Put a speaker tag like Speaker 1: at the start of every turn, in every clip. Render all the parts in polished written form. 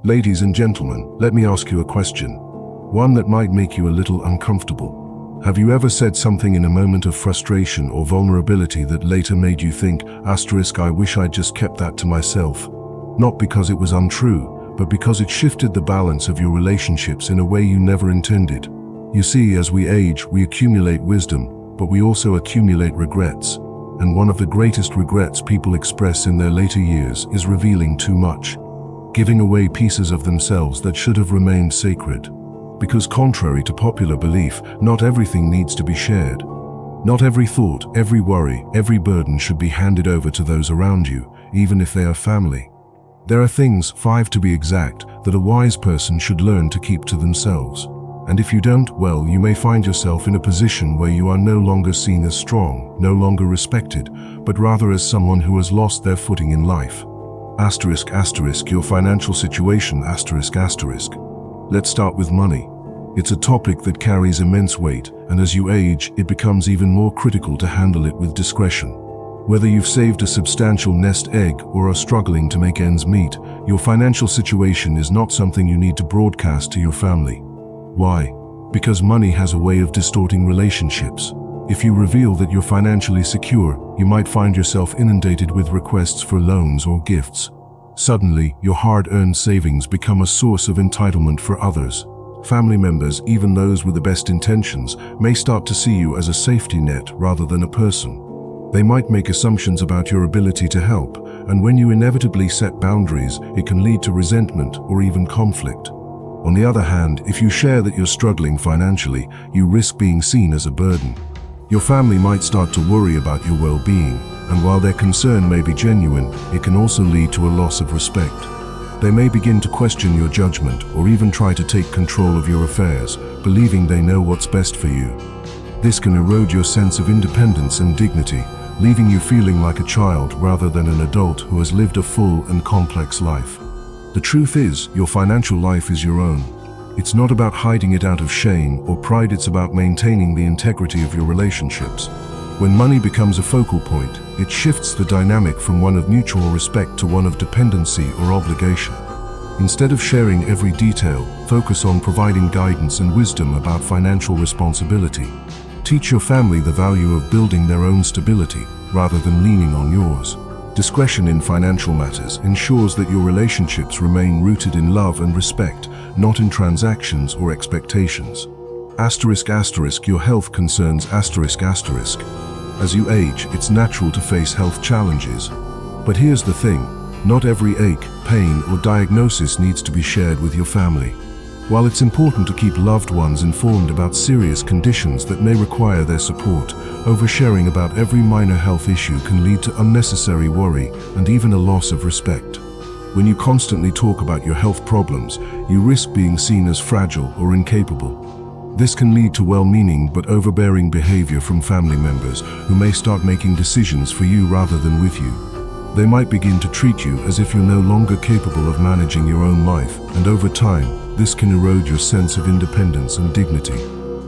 Speaker 1: Ladies and gentlemen, let me ask you a question. One that might make you a little uncomfortable. Have you ever said something in a moment of frustration or vulnerability that later made you think, I wish I'd just kept that to myself? Not because it was untrue, but because it shifted the balance of your relationships in a way you never intended. You see, as we age, we accumulate wisdom, but we also accumulate regrets. And one of the greatest regrets people express in their later years is revealing too much, giving away pieces of themselves that should have remained sacred. Because contrary to popular belief, not everything needs to be shared. Not every thought, every worry, every burden should be handed over to those around you, even if they are family. There are things, 5 to be exact, that a wise person should learn to keep to themselves. And if you don't, well, you may find yourself in a position where you are no longer seen as strong, no longer respected, but rather as someone who has lost their footing in life. Your financial situation, Let's start with money. It's a topic that carries immense weight, and as you age, it becomes even more critical to handle it with discretion. Whether you've saved a substantial nest egg or are struggling to make ends meet, your financial situation is not something you need to broadcast to your family. Why? Because money has a way of distorting relationships. If you reveal that you're financially secure, you might find yourself inundated with requests for loans or gifts. Suddenly, your hard-earned savings become a source of entitlement for others. Family members, even those with the best intentions, may start to see you as a safety net rather than a person. They might make assumptions about your ability to help, and when you inevitably set boundaries, it can lead to resentment or even conflict. On the other hand, if you share that you're struggling financially, you risk being seen as a burden. Your family might start to worry about your well-being, and while their concern may be genuine, it can also lead to a loss of respect. They may begin to question your judgment or even try to take control of your affairs, believing they know what's best for you. This can erode your sense of independence and dignity, leaving you feeling like a child rather than an adult who has lived a full and complex life. The truth is, your financial life is your own. It's not about hiding it out of shame or pride, it's about maintaining the integrity of your relationships. When money becomes a focal point, it shifts the dynamic from one of mutual respect to one of dependency or obligation. Instead of sharing every detail, focus on providing guidance and wisdom about financial responsibility. Teach your family the value of building their own stability rather than leaning on yours. Discretion in financial matters ensures that your relationships remain rooted in love and respect, not in transactions or expectations. Your health concerns. As you age, it's natural to face health challenges. But here's the thing, not every ache, pain, or diagnosis needs to be shared with your family. While it's important to keep loved ones informed about serious conditions that may require their support, oversharing about every minor health issue can lead to unnecessary worry and even a loss of respect. When you constantly talk about your health problems, you risk being seen as fragile or incapable. This can lead to well-meaning but overbearing behavior from family members who may start making decisions for you rather than with you. They might begin to treat you as if you're no longer capable of managing your own life, and over time, this can erode your sense of independence and dignity.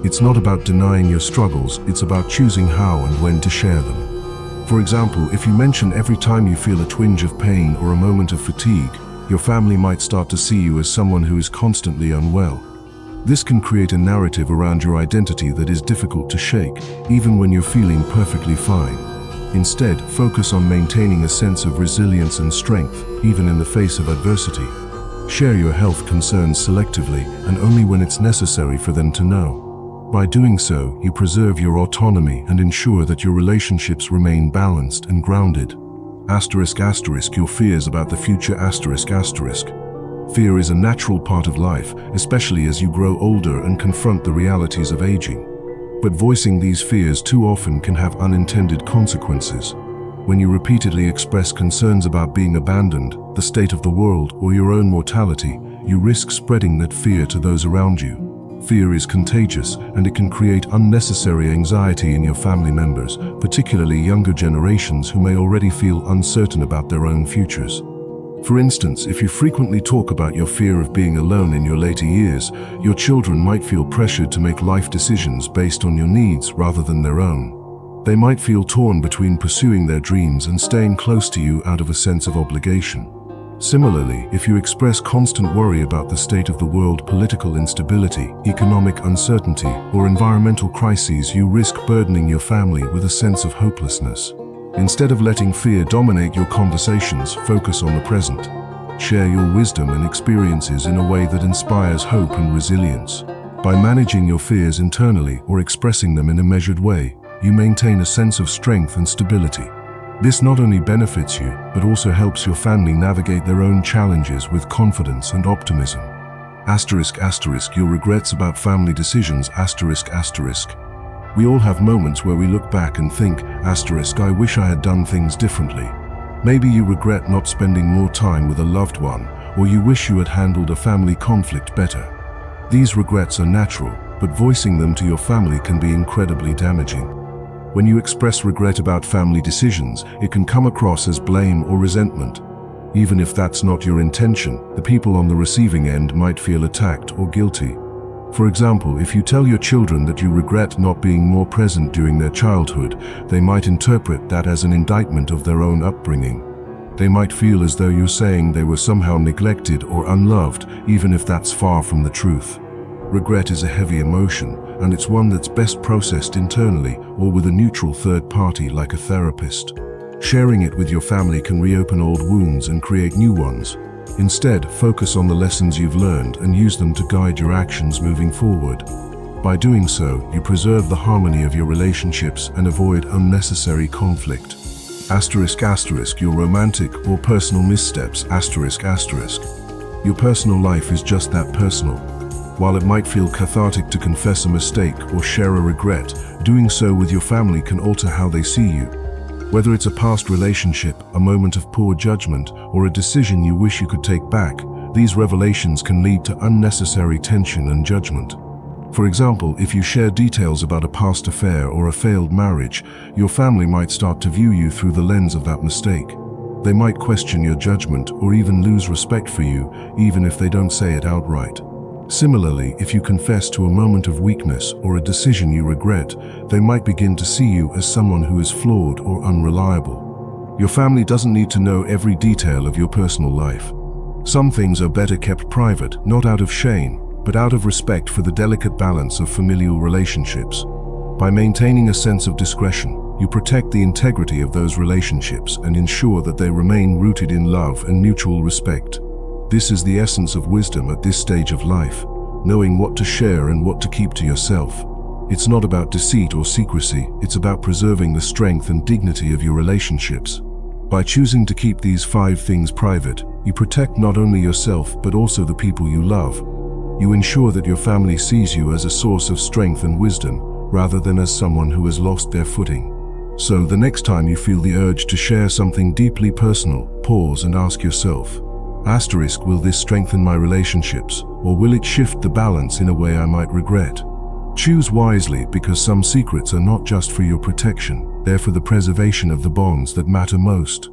Speaker 1: It's not about denying your struggles, it's about choosing how and when to share them. For example, if you mention every time you feel a twinge of pain or a moment of fatigue, your family might start to see you as someone who is constantly unwell. This can create a narrative around your identity that is difficult to shake, even when you're feeling perfectly fine. Instead, focus on maintaining a sense of resilience and strength, even in the face of adversity. Share your health concerns selectively and only when it's necessary for them to know. By doing so, you preserve your autonomy and ensure that your relationships remain balanced and grounded. Your fears about the future. Fear is a natural part of life, especially as you grow older and confront the realities of aging. But voicing these fears too often can have unintended consequences. When you repeatedly express concerns about being abandoned, the state of the world, or your own mortality, you risk spreading that fear to those around you. Fear is contagious, and it can create unnecessary anxiety in your family members, particularly younger generations who may already feel uncertain about their own futures. For instance, if you frequently talk about your fear of being alone in your later years, your children might feel pressured to make life decisions based on your needs rather than their own. They might feel torn between pursuing their dreams and staying close to you out of a sense of obligation. Similarly, if you express constant worry about the state of the world, political instability, economic uncertainty, or environmental crises, you risk burdening your family with a sense of hopelessness. Instead of letting fear dominate your conversations, focus on the present. Share your wisdom and experiences in a way that inspires hope and resilience. By managing your fears internally or expressing them in a measured way, you maintain a sense of strength and stability. This not only benefits you, but also helps your family navigate their own challenges with confidence and optimism. Your regrets about family decisions. We all have moments where we look back and think, I wish I had done things differently. Maybe you regret not spending more time with a loved one, or you wish you had handled a family conflict better. These regrets are natural, but voicing them to your family can be incredibly damaging. When you express regret about family decisions, it can come across as blame or resentment. Even if that's not your intention, the people on the receiving end might feel attacked or guilty. For example, if you tell your children that you regret not being more present during their childhood, they might interpret that as an indictment of their own upbringing. They might feel as though you're saying they were somehow neglected or unloved, even if that's far from the truth. Regret is a heavy emotion, and it's one that's best processed internally or with a neutral third party like a therapist. Sharing it with your family can reopen old wounds and create new ones. Instead, focus on the lessons you've learned and use them to guide your actions moving forward. By doing so, you preserve the harmony of your relationships and avoid unnecessary conflict. Your romantic or personal missteps. Your personal life is just that personal. While it might feel cathartic to confess a mistake or share a regret, doing so with your family can alter how they see you. Whether it's a past relationship, a moment of poor judgment, or a decision you wish you could take back, these revelations can lead to unnecessary tension and judgment. For example, if you share details about a past affair or a failed marriage, your family might start to view you through the lens of that mistake. They might question your judgment or even lose respect for you, even if they don't say it outright. Similarly, if you confess to a moment of weakness or a decision you regret, they might begin to see you as someone who is flawed or unreliable. Your family doesn't need to know every detail of your personal life. Some things are better kept private, not out of shame, but out of respect for the delicate balance of familial relationships. By maintaining a sense of discretion, you protect the integrity of those relationships and ensure that they remain rooted in love and mutual respect. This is the essence of wisdom at this stage of life, knowing what to share and what to keep to yourself. It's not about deceit or secrecy, it's about preserving the strength and dignity of your relationships. By choosing to keep these 5 things private, you protect not only yourself but also the people you love. You ensure that your family sees you as a source of strength and wisdom, rather than as someone who has lost their footing. So the next time you feel the urge to share something deeply personal, pause and ask yourself, will this strengthen my relationships, or will it shift the balance in a way I might regret? Choose wisely, because some secrets are not just for your protection, they're for the preservation of the bonds that matter most.